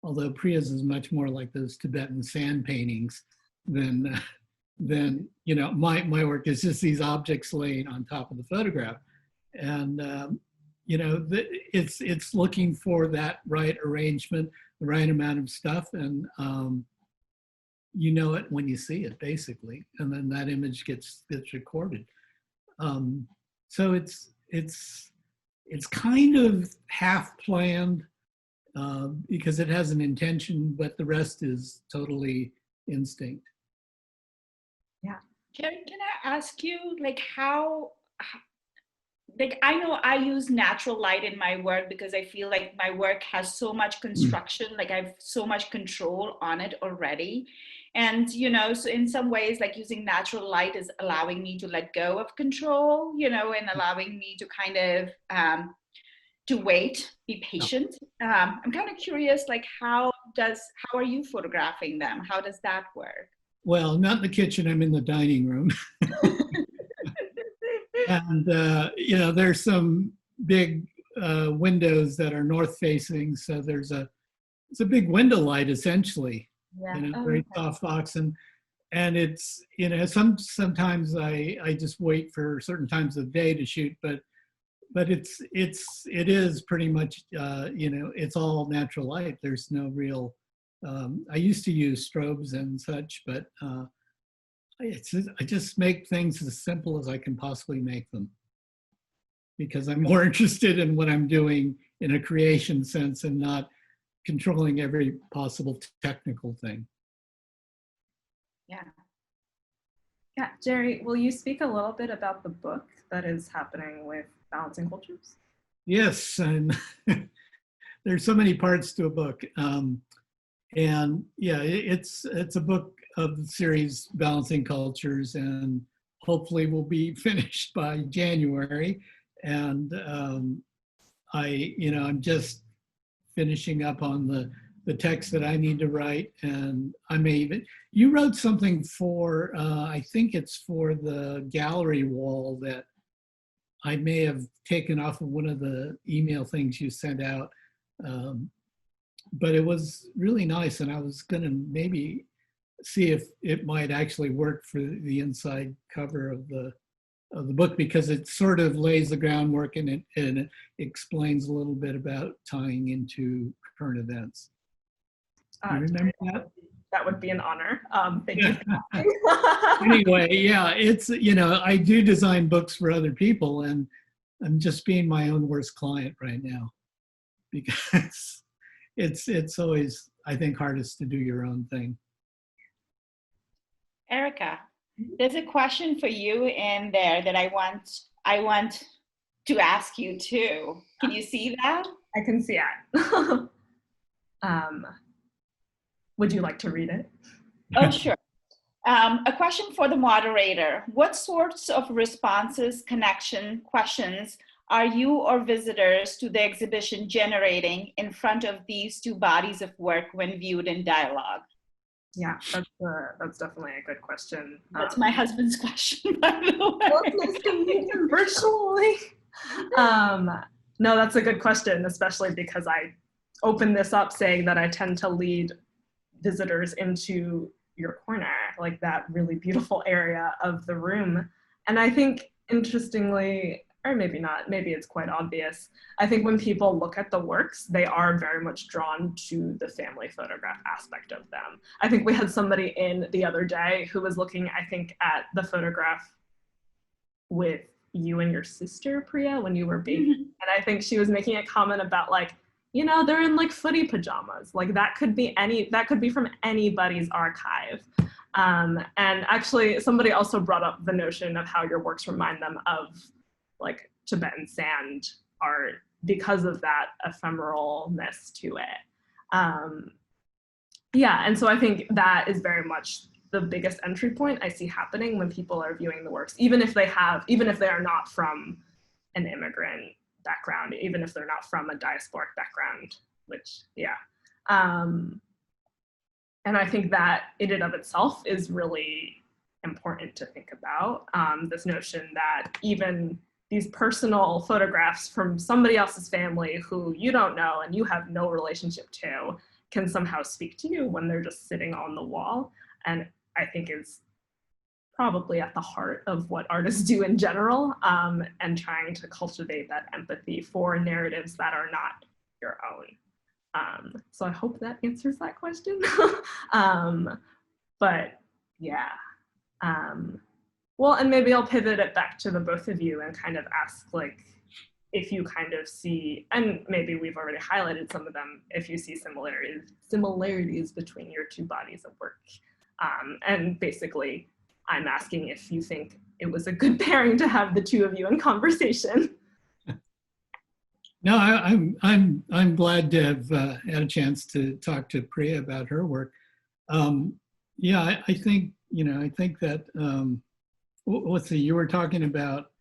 although Priya's is much more like those Tibetan sand paintings than my work is just these objects laying on top of the photograph. And it's looking for that right arrangement, the right amount of stuff, and it when you see it, basically, and then that image gets recorded. So it's kind of half planned because it has an intention, but the rest is totally instinct. Yeah. Jerry, can I ask you, I know I use natural light in my work because I feel like my work has so much construction, like I have so much control on it already. And, so in some ways, like using natural light is allowing me to let go of control, and allowing me to kind of to wait, be patient. I'm kind of curious, like how are you photographing them? How does that work? Well, not in the kitchen, I'm in the dining room. And, you know, there's some big windows that are north facing. So it's a big window light essentially, Yeah. you know, very soft box. And it's, you know, sometimes I just wait for certain times of the day to shoot, but it is pretty much, you know, it's all natural light. There's no real, I used to use strobes and such, but I just make things as simple as I can possibly make them, because I'm more interested in what I'm doing in a creation sense and not controlling every possible technical thing. Yeah. Yeah, Jerry, will you speak a little bit about the book that is happening with Balancing Cultures? Yes, and there's so many parts to a book. And yeah, it's a book of the series Balancing Cultures, and hopefully will be finished by January. And I'm just finishing up on the text that I need to write. And I may even, you wrote something for, I think it's for the gallery wall that I may have taken off of one of the email things you sent out. But it was really nice, and I was gonna maybe see if it might actually work for the inside cover of the book, because it sort of lays the groundwork and it explains a little bit about tying into current events. You remember that? That would be an honor. Thank you. Anyway, yeah, it's, you know, I do design books for other people, and I'm just being my own worst client right now, because it's always, I think, hardest to do your own thing. Erica, there's a question for you in there that I want to ask you too. Can you see that? I can see it. Would you like to read it? Oh, sure. A question for the moderator. What sorts of responses, connection, questions are you or visitors to the exhibition generating in front of these two bodies of work when viewed in dialogue? Yeah, that's definitely a good question. That's my husband's question, by the way. Well, it's nice to meet him virtually. No, that's a good question, especially because I opened this up saying that I tend to lead visitors into your corner, like that really beautiful area of the room. And I think, interestingly, or maybe not, maybe it's quite obvious, I think when people look at the works, they are very much drawn to the family photograph aspect of them. I think we had somebody in the other day who was looking, I think, at the photograph with you and your sister, Priya, when you were baby. Mm-hmm. And I think she was making a comment about, like, you know, they're in like footy pajamas. Like that could be from anybody's archive. And actually somebody also brought up the notion of how your works remind them of like Tibetan sand art because of that ephemeralness to it. Yeah, and so I think that is very much the biggest entry point I see happening when people are viewing the works, even if they are not from an immigrant background, even if they're not from a diasporic background, which, yeah. And I think that in and of itself is really important to think about, this notion that even these personal photographs from somebody else's family who you don't know and you have no relationship to can somehow speak to you when they're just sitting on the wall. And I think is probably at the heart of what artists do in general, and trying to cultivate that empathy for narratives that are not your own. So I hope that answers that question. But yeah. Well, and maybe I'll pivot it back to the both of you and kind of ask, like, if you kind of see, and maybe we've already highlighted some of them, if you see similarities between your two bodies of work. And basically, I'm asking if you think it was a good pairing to have the two of you in conversation. No, I'm glad to have had a chance to talk to Priya about her work. Yeah, I think, you know, I think that, let's see, you were talking about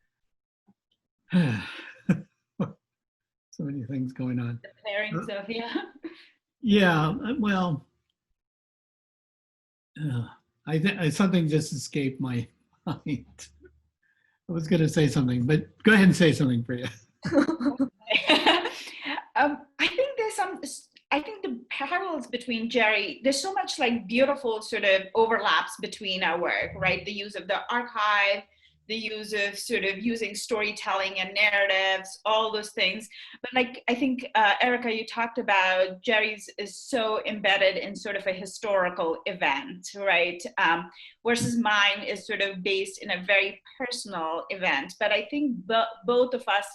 so many things going on. The pairings of, yeah. Yeah, well, I think something just escaped my mind. I was going to say something, but go ahead and say something, Priya. I think there's some, I think the parallels between Jerry, there's so much like beautiful sort of overlaps between our work, right? The use of the archive, the use of sort of using storytelling and narratives, all those things. But like, I think, Erica, you talked about Jerry's is so embedded in sort of a historical event, right? Versus mine is sort of based in a very personal event. But I think both of us,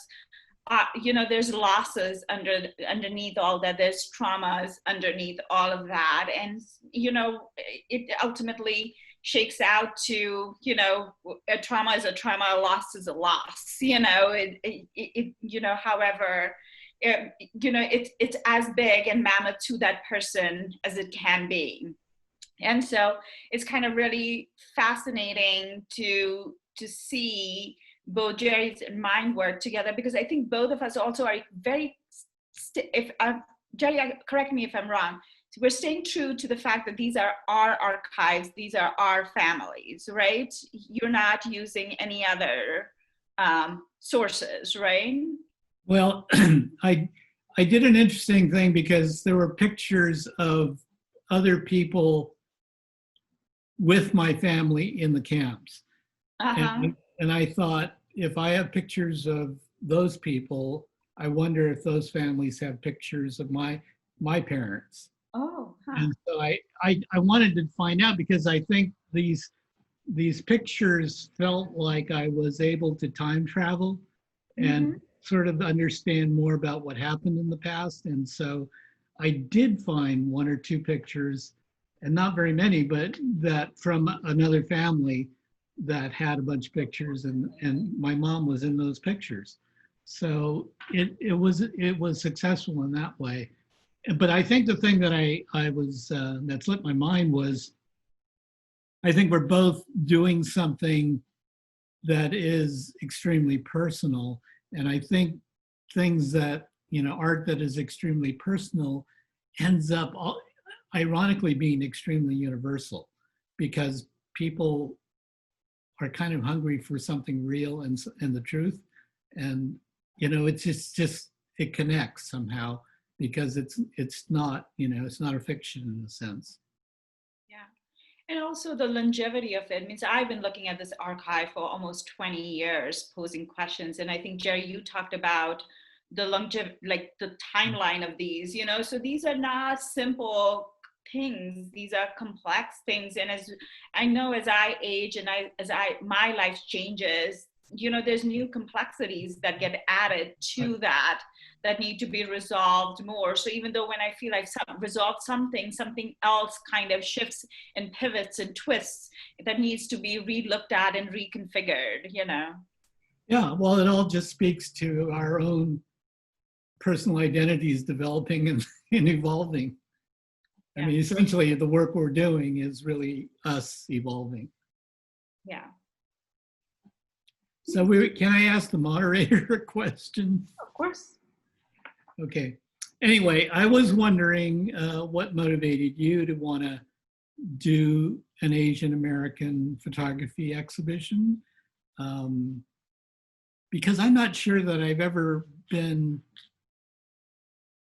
you know, there's losses underneath all that, there's traumas underneath all of that. And, you know, it ultimately shakes out to, you know, a trauma is a trauma, a loss is a loss, you know, you know, however, you know, it's as big and mammoth to that person as it can be. And so it's kind of really fascinating to see both Jerry's and mine work together, because I think both of us also are very, Jerry, correct me if I'm wrong, so we're staying true to the fact that these are our archives, these are our families, right? You're not using any other sources, right? Well, I did an interesting thing because there were pictures of other people with my family in the camps. And I thought, if I have pictures of those people, I wonder if those families have pictures of my parents. Oh, And so I wanted to find out, because I think these pictures felt like I was able to time travel and sort of understand more about what happened in the past. And so I did find one or two pictures, and not very many, but that from another family that had a bunch of pictures, and my mom was in those pictures. So it was successful in that way. But I think the thing that I was that slipped my mind was, I think we're both doing something that is extremely personal. And I think things that, you know, art that is extremely personal ends up ironically being extremely universal, because people are kind of hungry for something real and the truth. And, you know, it's just it connects somehow, because it's not, you know, it's not a fiction in a sense. Yeah. And also the longevity of it means I've been looking at this archive for almost 20 years, posing questions. And I think, Jerry, you talked about the longevity, like the timeline of these, you know, so these are not simple things, these are complex things. And as I know, as I age and my life changes, you know, there's new complexities that get added to that need to be resolved more. So even though when I feel I've resolved something else kind of shifts and pivots and twists that needs to be re-looked at and reconfigured, you know? Yeah, well, it all just speaks to our own personal identities developing and evolving. I mean, essentially the work we're doing is really us evolving. Yeah. So can I ask the moderator a question? Of course. Okay. Anyway, I was wondering what motivated you to want to do an Asian American photography exhibition, because I'm not sure that I've ever been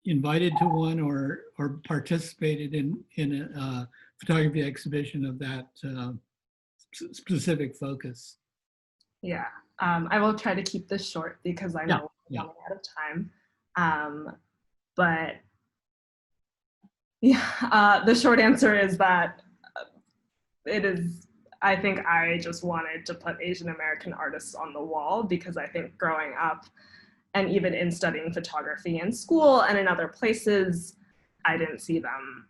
invited to one or participated in a photography exhibition of that specific focus. Yeah, I will try to keep this short because I know we're running out of time. But yeah, the short answer is that I think I just wanted to put Asian American artists on the wall, because I think growing up and even in studying photography in school and in other places, I didn't see them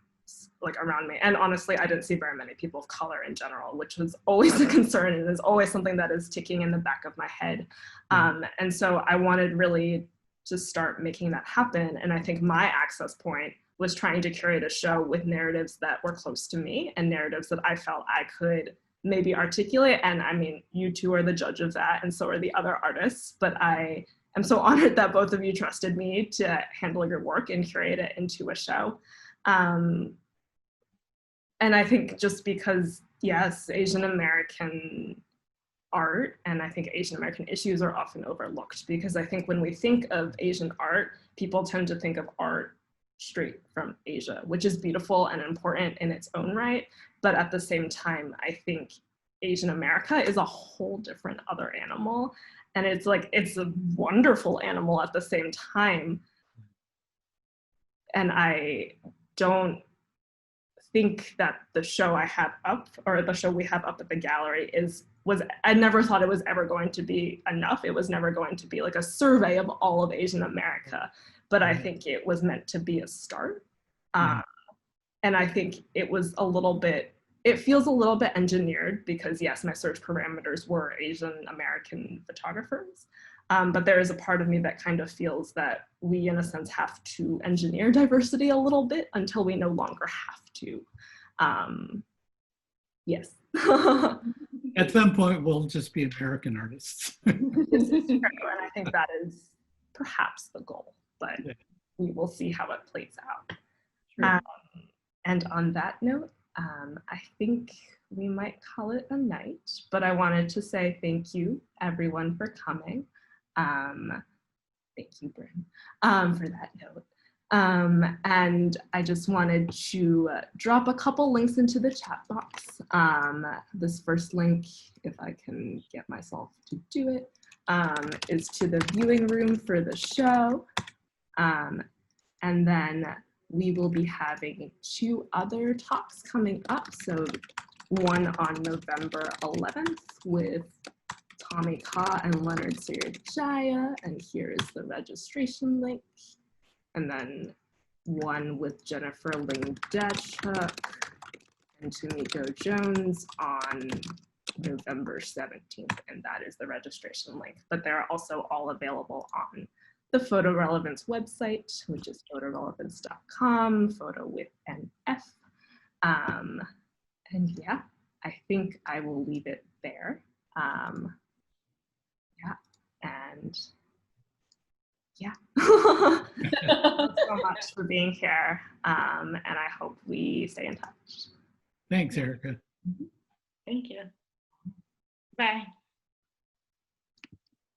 like around me. And honestly, I didn't see very many people of color in general, which was always a concern and is always something that is ticking in the back of my head. And so I wanted really to start making that happen. And I think my access point was trying to curate a show with narratives that were close to me and narratives that I felt I could maybe articulate. And I mean, you two are the judge of that, and so are the other artists, but I am so honored that both of you trusted me to handle your work and curate it into a show. And I think just because, yes, Asian American art and I think Asian American issues are often overlooked, because I think when we think of Asian art, people tend to think of art straight from Asia, which is beautiful and important in its own right. But at the same time, I think Asian America is a whole different other animal. And it's like, it's a wonderful animal at the same time. And I don't think that the show I have up, or the show we have up at the gallery I never thought it was ever going to be enough. It was never going to be like a survey of all of Asian America, but I think it was meant to be a start. And I think it was it feels a little bit engineered, because yes, my search parameters were Asian American photographers. But there is a part of me that kind of feels that we, in a sense, have to engineer diversity a little bit until we no longer have to. Yes. At some point, we'll just be American artists. This is true, and I think that is perhaps the goal, but we will see how it plays out. Sure. And on that note, I think we might call it a night, but I wanted to say thank you, everyone, for coming. Thank you, Bryn, for that note. And I just wanted to drop a couple links into the chat box. This first link, if I can get myself to do it, is to the viewing room for the show. And then we will be having 2 other talks coming up. So one on November 11th with Tommy Ka and Leonard Sirajaya, and here is the registration link. And then one with Jennifer Ling Dachuk and Tomiko Jones on November 17th, and that is the registration link. But they're also all available on the Foto Relevance website, which is photorelevance.com, photo with an F. And yeah, I think I will leave it there. And yeah, thanks so much for being here. And I hope we stay in touch. Thanks, Erica. Thank you. Bye.